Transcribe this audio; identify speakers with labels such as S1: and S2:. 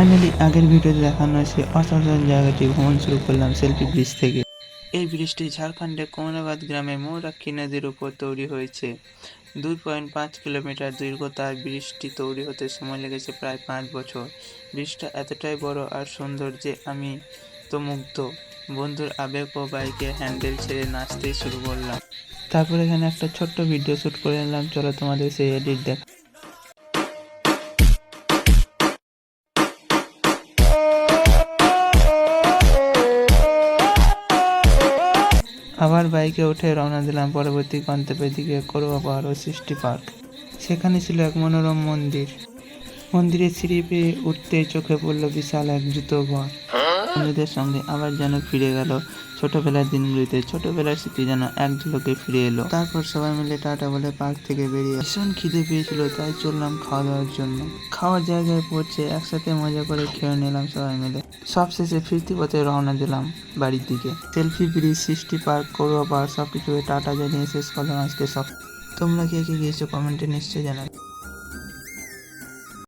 S1: Finally আগের ভিডিওতে দেখানো সেই অসাধারণ জায়গাটি ভ্রমণ শুরু করলাম সেলফি ব্রিজ থেকে। এই ব্রিজটি ঝাড়খণ্ডের কোমরাবাদ গ্রামে মৌরাক্ষী নদীর উপর তৈরি হয়েছে। 2.5 কিলোমিটার দীর্ঘতার ব্রিজটি তৈরি হতে সময় লেগেছে প্রায় 5 বছর। ব্রিজটা এতটাই বড় আর সুন্দর যে আমি তো মুগ্ধ। বন্ধুর আবেগ ও বাইকের হ্যান্ডেল ছেড়ে নাচতেই শুরু করলাম। তারপর এখানে একটা ছোট্ট ভিডিও শ্যুট করে নিলাম, চলো তোমাদের সেই এডিট দেখা। আবার বাইকে উঠে রওনা দিলাম পরবর্তী গন্তব্যের দিকে, করোয়া পাহাড় ও সৃষ্টি পার্ক। সেখানে ছিল এক মনোরম মন্দির। মন্দিরের সিঁড়ি পেয়ে উঠতেই চোখে পড়ল বিশাল এক জুতো ঘর। বন্ধুদের সঙ্গে আবার যেন ফিরে গেল ছোটবেলার দিনগুলিতে। ছোটবেলার স্মৃতি যেন এক ঝলকে ফিরে এলো। তারপর সবাই মিলে টাটা বলে পার্ক থেকে বেরিয়ে ভীষণ খিদে পেয়েছিল, তাই চললাম খাওয়া দাওয়ার জন্য। খাওয়ার জায়গায় পৌঁছে একসাথে মজা করে খেয়ে নিলাম সবাই মিলে। সবশেষে ফিরতি পথে রওনা দিলাম বাড়ির দিকে। সেলফি ব্রিজ, সৃষ্টি পার্ক, করোয়া পাহাড় সবকিছু টাটা জানিয়ে শেষ করলাম আজকে সব। তোমরা কে কে গিয়েছো কমেন্টে নিশ্চয়ই জানাবে।